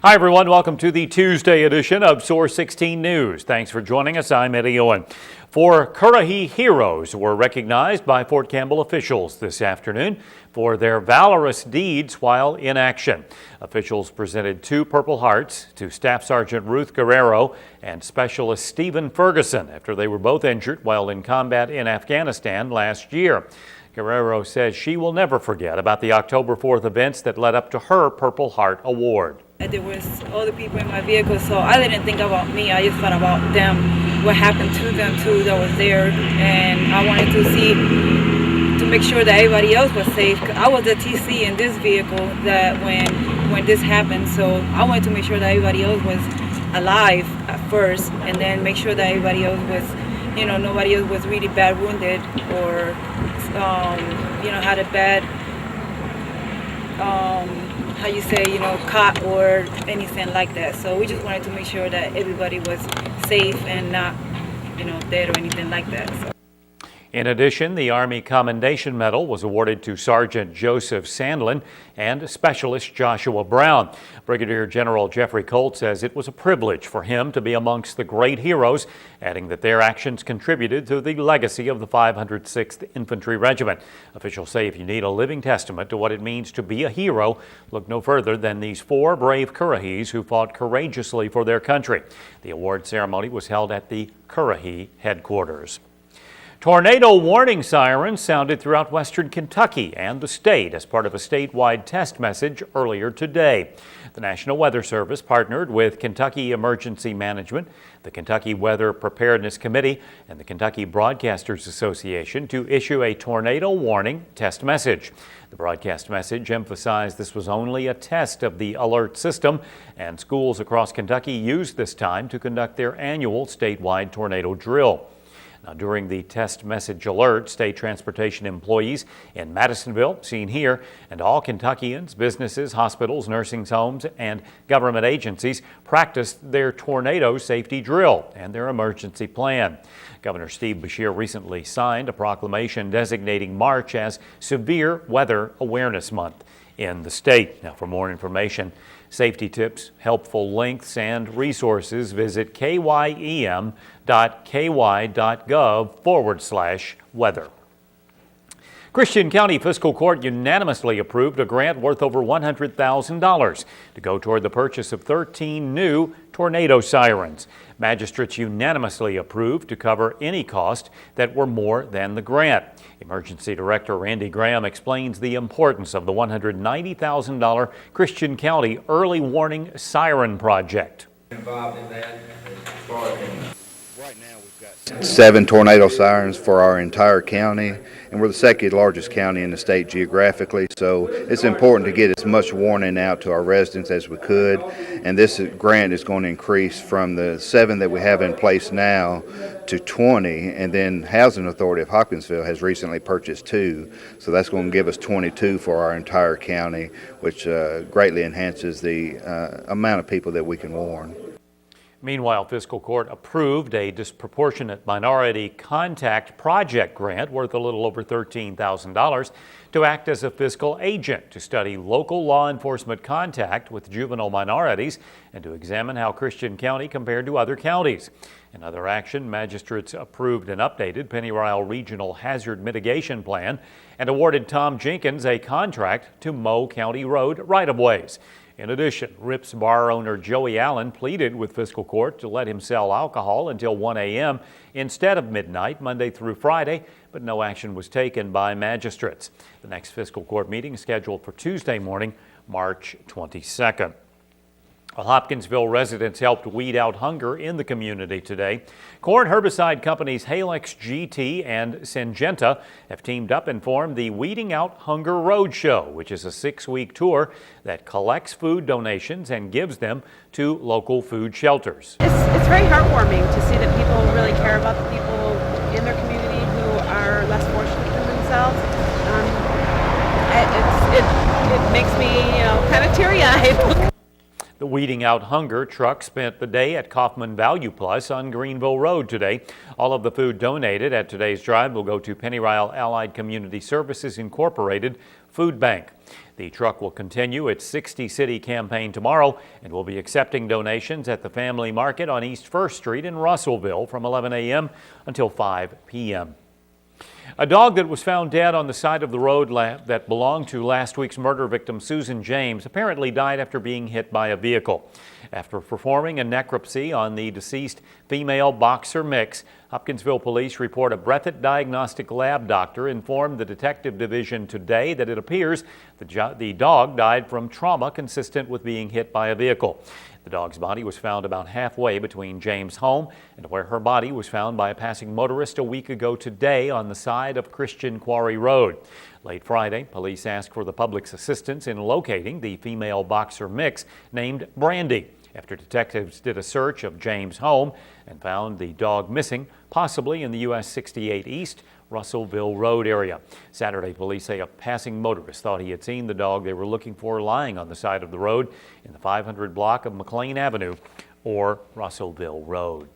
Hi, everyone. Welcome to the Tuesday edition of Source 16 News. Thanks for joining us. I'm Eddie Owen. 4 Currahee heroes were recognized by Fort Campbell officials this afternoon for their valorous deeds while in action. Officials presented 2 Purple Hearts to Staff Sergeant Ruth Guerrero and Specialist Stephen Ferguson after they were both injured while in combat in Afghanistan last year. Guerrero says she will never forget about the October 4th events that led up to her Purple Heart Award. There was other people in my vehicle, so I didn't think about me. I just thought about them, what happened to them too that was there, and I wanted to make sure that everybody else was safe. I was the TC in this vehicle that when this happened, so I wanted to make sure that everybody else was alive at first, and then make sure that everybody else was, nobody else was really bad wounded or, had a bad, caught or anything like that. So we just wanted to make sure that everybody was safe and not, dead or anything like that. So. In addition, the Army Commendation Medal was awarded to Sergeant Joseph Sandlin and Specialist Joshua Brown. Brigadier General Jeffrey Colt says it was a privilege for him to be amongst the great heroes, adding that their actions contributed to the legacy of the 506th Infantry Regiment. Officials say if you need a living testament to what it means to be a hero, look no further than these 4 brave Currahees who fought courageously for their country. The award ceremony was held at the Currahee headquarters. Tornado warning sirens sounded throughout western Kentucky and the state as part of a statewide test message earlier today. The National Weather Service partnered with Kentucky Emergency Management, the Kentucky Weather Preparedness Committee, and the Kentucky Broadcasters Association to issue a tornado warning test message. The broadcast message emphasized this was only a test of the alert system, and schools across Kentucky used this time to conduct their annual statewide tornado drill. Now, during the test message alert, state transportation employees in Madisonville, seen here, and all Kentuckians, businesses, hospitals, nursing homes, and government agencies practiced their tornado safety drill and their emergency plan. Governor Steve Beshear recently signed a proclamation designating March as Severe Weather Awareness Month in the state. Now, for more information, safety tips, helpful links, and resources, visit kym.ky.gov/weather. Christian County Fiscal Court unanimously approved a grant worth over $100,000 to go toward the purchase of 13 new tornado sirens. Magistrates unanimously approved to cover any cost that were more than the grant. Emergency Director Randy Graham explains the importance of the $190,000 Christian County Early Warning Siren Project. Involved in that right now we've got 7 tornado sirens for our entire county, and we're the second largest county in the state geographically, so it's important to get as much warning out to our residents as we could, and this grant is going to increase from the 7 that we have in place now to 20, and then Housing Authority of Hopkinsville has recently purchased 2, so that's going to give us 22 for our entire county, which greatly enhances the amount of people that we can warn. Meanwhile, Fiscal Court approved a disproportionate minority contact project grant worth a little over $13,000 to act as a fiscal agent to study local law enforcement contact with juvenile minorities and to examine how Christian County compared to other counties. In other action, magistrates approved an updated Pennyrile Regional Hazard Mitigation Plan and awarded Tom Jenkins a contract to mow county road right-of-ways. In addition, Rips bar owner Joey Allen pleaded with Fiscal Court to let him sell alcohol until 1 a.m. instead of midnight, Monday through Friday, but no action was taken by magistrates. The next Fiscal Court meeting is scheduled for Tuesday morning, March 22nd. Well, Hopkinsville residents helped weed out hunger in the community today. Corn herbicide companies Halex GT and Syngenta have teamed up and formed the Weeding Out Hunger Roadshow, which is a 6-week tour that collects food donations and gives them to local food shelters. It's very heartwarming to see that people really care about the people in their community who are less fortunate than themselves. It makes me, kind of teary-eyed. The Weeding Out Hunger truck spent the day at Kaufman Value Plus on Greenville Road today. All of the food donated at today's drive will go to Pennyrile Allied Community Services Incorporated Food Bank. The truck will continue its 60-city campaign tomorrow and will be accepting donations at the Family Market on East 1st Street in Russellville from 11 a.m. until 5 p.m. A dog that was found dead on the side of the road that belonged to last week's murder victim Susan James apparently died after being hit by a vehicle. After performing a necropsy on the deceased female boxer mix, Hopkinsville police report a Breathitt Diagnostic Lab doctor informed the Detective Division today that it appears the dog died from trauma consistent with being hit by a vehicle. The dog's body was found about halfway between James' home and where her body was found by a passing motorist a week ago today on the side of Christian Quarry Road. Late Friday, police asked for the public's assistance in locating the female boxer mix named Brandy after detectives did a search of James' home and found the dog missing, possibly in the US 68 East Russellville Road area. Saturday, police say a passing motorist thought he had seen the dog they were looking for lying on the side of the road in the 500 block of McLean Avenue or Russellville Road.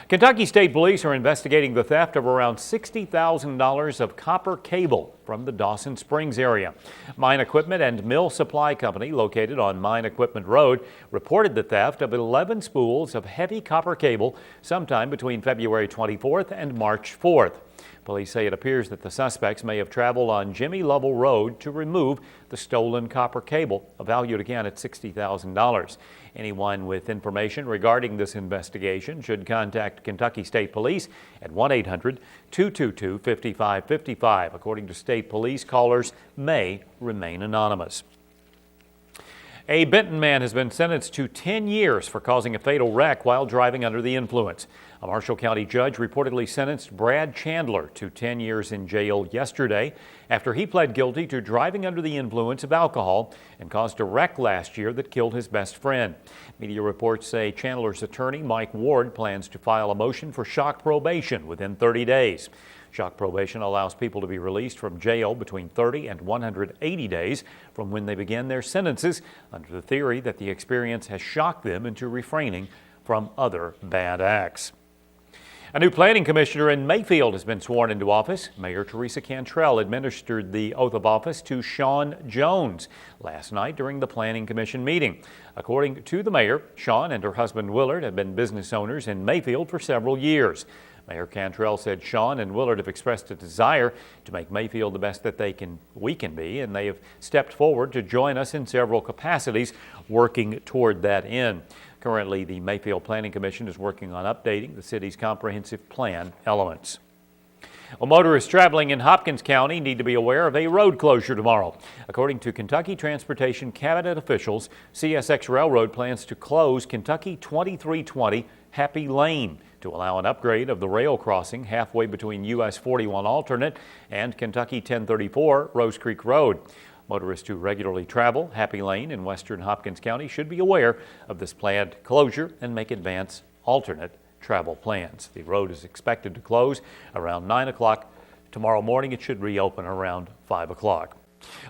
Kentucky State Police are investigating the theft of around $60,000 of copper cable from the Dawson Springs area. Mine Equipment and Mill Supply Company, located on Mine Equipment Road, reported the theft of 11 spools of heavy copper cable sometime between February 24th and March 4th. Police say it appears that the suspects may have traveled on Jimmy Lovell Road to remove the stolen copper cable, valued again at $60,000. Anyone with information regarding this investigation should contact Kentucky State Police at 1-800-222-5555. According to state police, callers may remain anonymous. A Benton man has been sentenced to 10 years for causing a fatal wreck while driving under the influence. A Marshall County judge reportedly sentenced Brad Chandler to 10 years in jail yesterday after he pled guilty to driving under the influence of alcohol and caused a wreck last year that killed his best friend. Media reports say Chandler's attorney, Mike Ward, plans to file a motion for shock probation within 30 days. Shock probation allows people to be released from jail between 30 and 180 days from when they begin their sentences under the theory that the experience has shocked them into refraining from other bad acts. A new planning commissioner in Mayfield has been sworn into office. Mayor Teresa Cantrell administered the oath of office to Sean Jones last night during the Planning Commission meeting. According to the mayor, Sean and her husband Willard have been business owners in Mayfield for several years. Mayor Cantrell said Sean and Willard have expressed a desire to make Mayfield the best that we can be, and they have stepped forward to join us in several capacities working toward that end. Currently, the Mayfield Planning Commission is working on updating the city's comprehensive plan elements. Well, motorists traveling in Hopkins County need to be aware of a road closure tomorrow. According to Kentucky Transportation Cabinet officials, CSX Railroad plans to close Kentucky 2320 Happy Lane to allow an upgrade of the rail crossing halfway between US 41 Alternate and Kentucky 1034 Rose Creek Road. Motorists who regularly travel Happy Lane in western Hopkins County should be aware of this planned closure and make advance alternate travel plans. The road is expected to close around 9 o'clock tomorrow morning. It should reopen around 5 o'clock.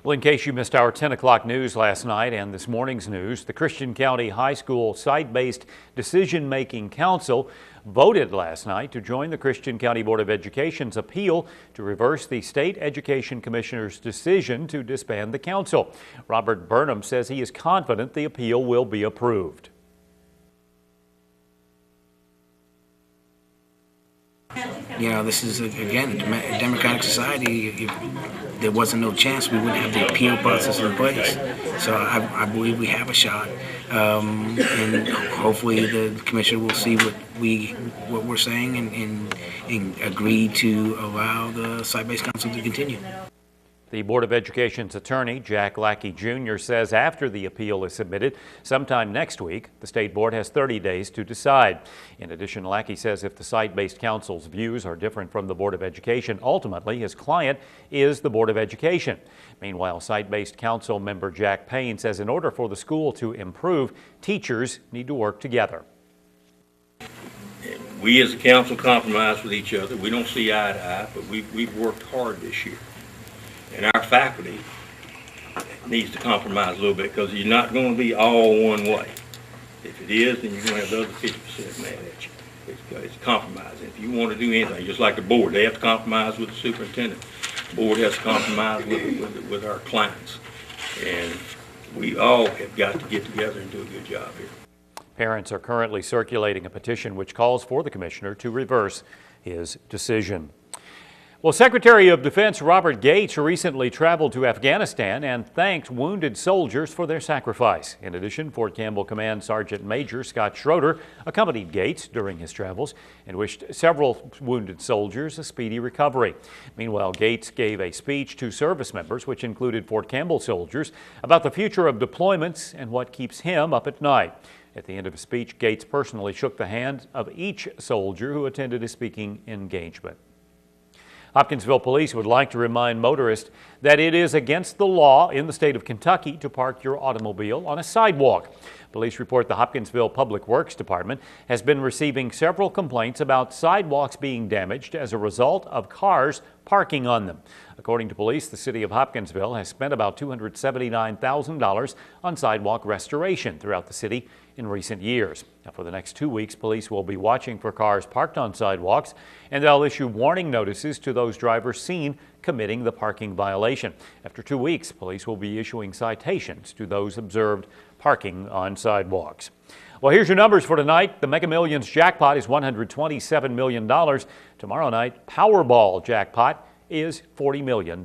Well, in case you missed our 10 o'clock news last night and this morning's news, the Christian County High School Site-Based Decision-Making Council voted last night to join the Christian County Board of Education's appeal to reverse the State Education Commissioner's decision to disband the council. Robert Burnham says he is confident the appeal will be approved. You know, this is, again, a democratic society. If there wasn't no chance, we wouldn't have the appeal process in place. So I believe we have a shot. And hopefully the commissioner will see what we're saying and agree to allow the site-based council to continue. The Board of Education's attorney, Jack Lackey Jr., says after the appeal is submitted sometime next week, the state board has 30 days to decide. In addition, Lackey says if the site-based council's views are different from the Board of Education, ultimately his client is the Board of Education. Meanwhile, site-based council member Jack Payne says in order for the school to improve, teachers need to work together. We as a council compromise with each other. We don't see eye to eye, but we've worked hard this year. And our faculty needs to compromise a little bit because you're not going to be all one way. If it is, then you're going to have the other 50% mad at you. It's compromising. If you want to do anything, just like the board, they have to compromise with the superintendent. board has compromised with our clients. And we all have got to get together and do a good job here. Parents are currently circulating a petition which calls for the commissioner to reverse his decision. Well, Secretary of Defense Robert Gates recently traveled to Afghanistan and thanked wounded soldiers for their sacrifice. In addition, Fort Campbell Command Sergeant Major Scott Schroeder accompanied Gates during his travels and wished several wounded soldiers a speedy recovery. Meanwhile, Gates gave a speech to service members, which included Fort Campbell soldiers, about the future of deployments and what keeps him up at night. At the end of his speech, Gates personally shook the hand of each soldier who attended his speaking engagement. Hopkinsville police would like to remind motorists that it is against the law in the state of Kentucky to park your automobile on a sidewalk. Police report the Hopkinsville Public Works Department has been receiving several complaints about sidewalks being damaged as a result of cars parking on them. According to police, the city of Hopkinsville has spent about $279,000 on sidewalk restoration throughout the city in recent years. Now, for the next 2 weeks, police will be watching for cars parked on sidewalks, and they'll issue warning notices to those drivers seen committing the parking violation. After 2 weeks, police will be issuing citations to those observed parking on sidewalks. Well, here's your numbers for tonight. The Mega Millions jackpot is $127 million. Tomorrow night, Powerball jackpot is $40 million.